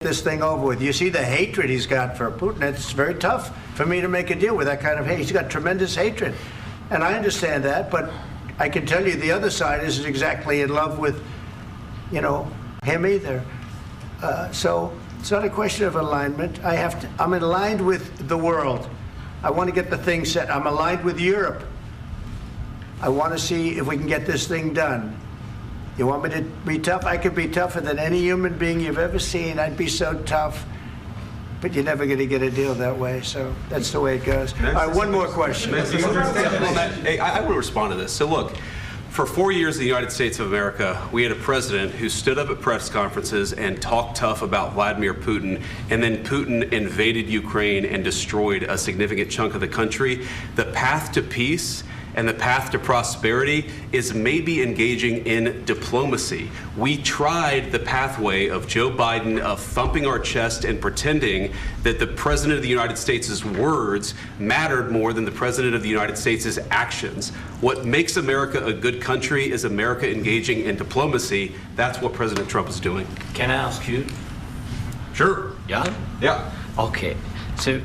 this thing over with. You see the hatred he's got for Putin. It's very tough for me to make a deal with that kind of hate. He's got tremendous hatred. And I understand that, but I can tell you the other side isn't exactly in love with, him either. So it's not a question of alignment. I'm aligned with the world. I want to get the thing set. I'm aligned with Europe. I want to see if we can get this thing done. You want me to be tough? I could be tougher than any human being you've ever seen. I'd be so tough. But you're never going to get a deal that way, so that's the way it goes. All right, one more question. Hey, I want to respond to this. So look, for 4 years in the United States of America, we had a president who stood up at press conferences and talked tough about Vladimir Putin, and then Putin invaded Ukraine and destroyed a significant chunk of the country. The path to peace and the path to prosperity is maybe engaging in diplomacy. We tried the pathway of Joe Biden of thumping our chest and pretending that the President of the United States' words mattered more than the President of the United States' actions. What makes America a good country is America engaging in diplomacy. That's what President Trump is doing. Can I ask you? Sure. Yeah? Yeah. Okay. So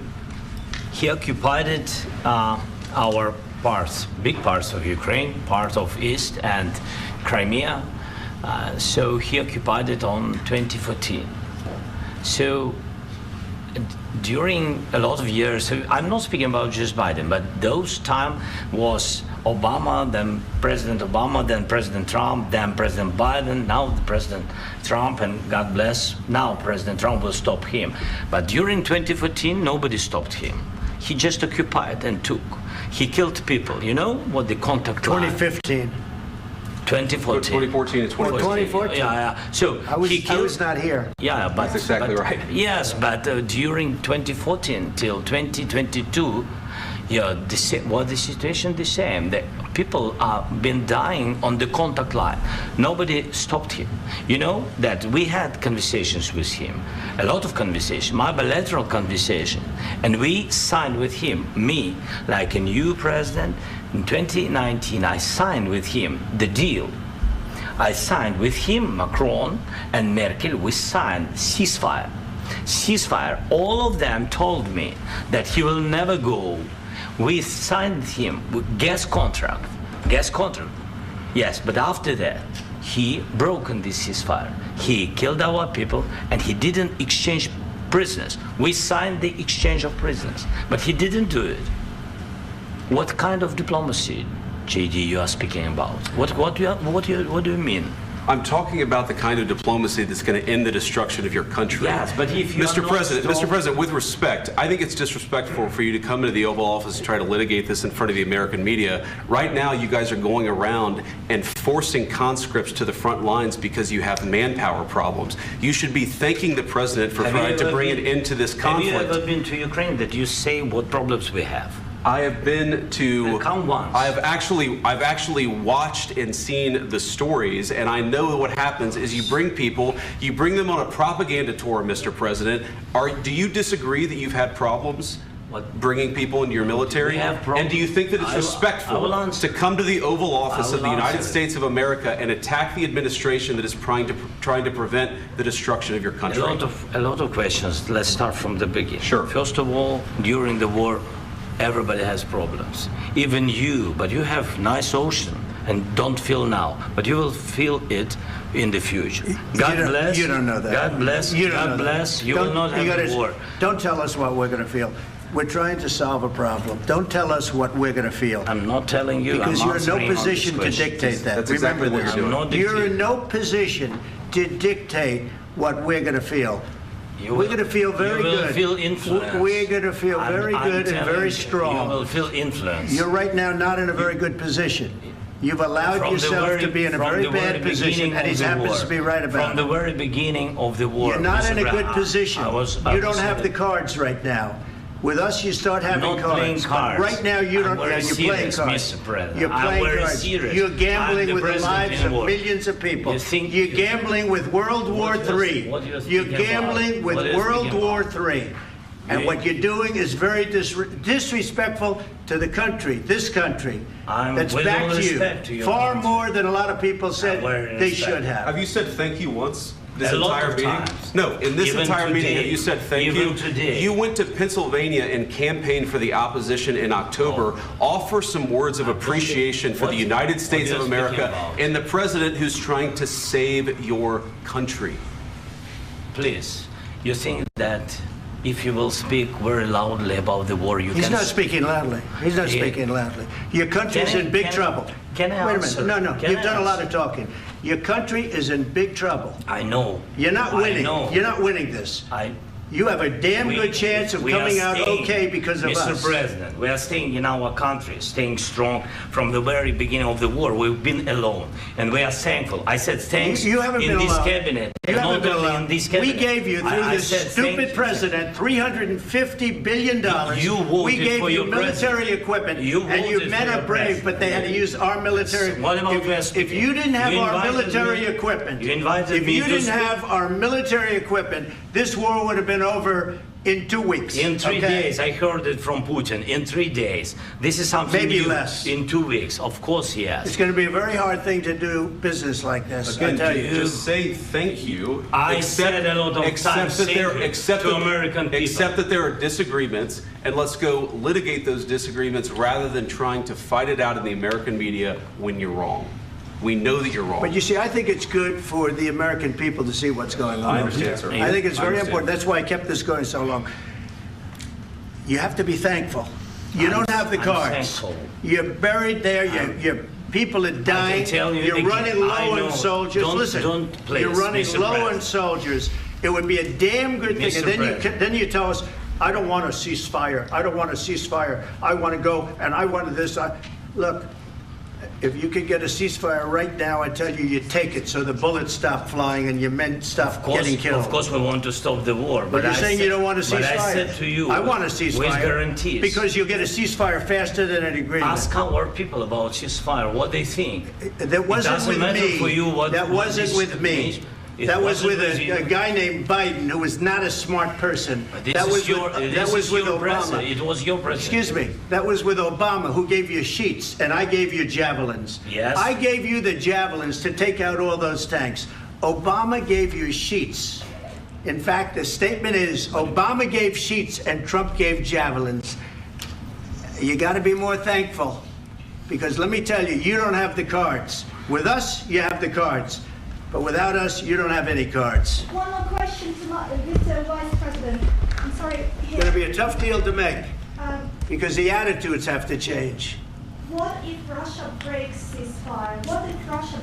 he occupied our parts, big parts of Ukraine, part of East and Crimea. So he occupied it on 2014. So during a lot of years, so I'm not speaking about just Biden, but those time was Obama, then President Obama, then President Trump, then President Biden, now the President Trump, and God bless, now President Trump will stop him. But during 2014, nobody stopped him. He just occupied and took. He killed people. You know what the contact line? 2015. 2014. 2014 and 2014. 2014. Yeah. So I was not here. Yeah, but that's exactly right. Yes, but during 2014 till 2022, the situation the same. The people have been dying on the contact line. Nobody stopped him. You know that we had conversations with him, a lot of conversation, my bilateral conversation, and we signed with him, me, like a new president. In 2019, I signed with him the deal. I signed with him, Macron and Merkel, we signed ceasefire. Ceasefire. All of them told me that he will never go. We signed him with gas contract. Yes, but after that, he broken this ceasefire. He killed our people and he didn't exchange prisoners. We signed the exchange of prisoners, but he didn't do it. What kind of diplomacy, JD, you are speaking about? What do you mean? I'm talking about the kind of diplomacy that's going to end the destruction of your country. Yes, but if you Mr. President, with respect, I think it's disrespectful for you to come into the Oval Office and try to litigate this in front of the American media. Right now, you guys are going around and forcing conscripts to the front lines because you have manpower problems. You should be thanking the President for trying to bring an end to this conflict. Have you ever been to Ukraine that you say what problems we have? I have been to. Count once. I've actually watched and seen the stories, and I know what happens is you bring them on a propaganda tour, Mr. President. Do you disagree that you've had problems bringing people into your military? And do you think that it's respectful to come to the Oval Office of the United States of America and attack the administration that is trying to prevent the destruction of your country? A lot of questions. Let's start from the beginning. Sure. First of all, during the war, everybody has problems, even you, but you have nice ocean and don't feel now, but you will feel it in the future. God bless. You don't know that. God bless. God bless. You will not have war. Don't tell us what we're going to feel. We're trying to solve a problem. Don't tell us what we're going to feel. I'm not telling you. Because you're in no position to dictate that. That's exactly what you're doing. You're in no position to dictate what we're going to feel. We're going to feel very good. You will feel influence. We're going to feel very good and very strong. You will feel influence. You're right now not in a very good position. You've allowed yourself to be in a very bad position, and he happens to be right about it. From the very beginning of the war. You're not in a good position. You don't have the cards right now. With us, you start having cards. Right now, you don't. You're playing cards. You're playing cards. You're gambling with the lives of millions of people. You're gambling with World War III. You're gambling with World War III. And what you're doing is very disrespectful to the country, this country, that's back to you, far more than a lot of people said they should have. Have you said thank you once? this A lot entire of meeting? times. No, in this Even entire meeting, today. have you said thank Even you? today. You went to Pennsylvania and campaigned for the opposition in October. Offer some words of appreciation for the United States what of you're speaking America about? and the president who's trying to save your country. Please, you think that if you will speak very loudly about the war, you He's can... not speaking loudly. He's not Yeah. speaking loudly. Your country's Can I- in big can I- trouble. can I Wait a answer? minute. No, Can you've I done a lot answer? of talking. Your country is in big trouble. I know. You're not I winning. know. You're not winning this. You have a damn We- good chance of we are coming out staying, okay because of Mr. us. President, we are staying in our country, staying strong from the very beginning of the war. We've been alone, and we are thankful. I said thanks You haven't in been this alone. cabinet. You and haven't not been only alone. in this We cabinet. gave you, through I this said stupid thank- president, $350 billion. You voted we gave for you your military president. equipment, You and your voted men for are your brave, president. but they had to use our military. What about West If you didn't have You our invited military me- equipment, you invited if me you to didn't speak- have our military equipment, this war would have been over in 2 weeks. In 3 okay? days, I heard it from Putin. In 3 days, this is something Maybe new. less. In 2 weeks, of course, yes. It's going to be a very hard thing to do business like this. I Again, tell you. just say thank you. I said a lot of accept times that thank there, you accept to that- American people. Accept that there are disagreements, and let's go litigate those disagreements rather than trying to fight it out in the American media when you're wrong. We know that you're wrong. But you see, I think it's good for the American people to see what's going on. I understand, sir. I think it's I very understand. important. That's why I kept this going so long. You have to be thankful. You don't have the I'm cards. thankful. You're buried there. Your people are dying. tell you You're again, running low I know. on soldiers. Don't- Listen, don't, please, you're running Mr. low on President. soldiers. It would be a damn good thing. Mr. And then President. then you tell us, I don't want a ceasefire. I don't want a ceasefire. I want to go and I want this. Look. If you could get a ceasefire right now, I tell you, you take it so the bullets stop flying and your men stop getting killed. Of course, we want to stop the war. But you're I saying said- you don't want a ceasefire. But I said to you, I want a ceasefire. with guarantees. Because you'll get a ceasefire faster than an agreement. Ask our people about ceasefire, what they think. That wasn't doesn't with matter me. for you what- that what wasn't this with me. means. It That was wasn't with with you. a guy named Biden who was not a smart person. This That is was your, with, this that was is with your Obama. president. It was your president. Excuse me. That was with Obama, who gave you sheets, and I gave you javelins. Yes. I gave you the javelins to take out all those tanks. Obama gave you sheets. In fact, the statement is Obama gave sheets and Trump gave javelins. You got to be more thankful, because let me tell you, you don't have the cards. With us, you have the cards. But without us, you don't have any cards. One more question to Mr. Vice President. I'm sorry. It's going to be a tough deal to make, Um, because the attitudes have to change. what if Russia breaks ceasefire? What if Russia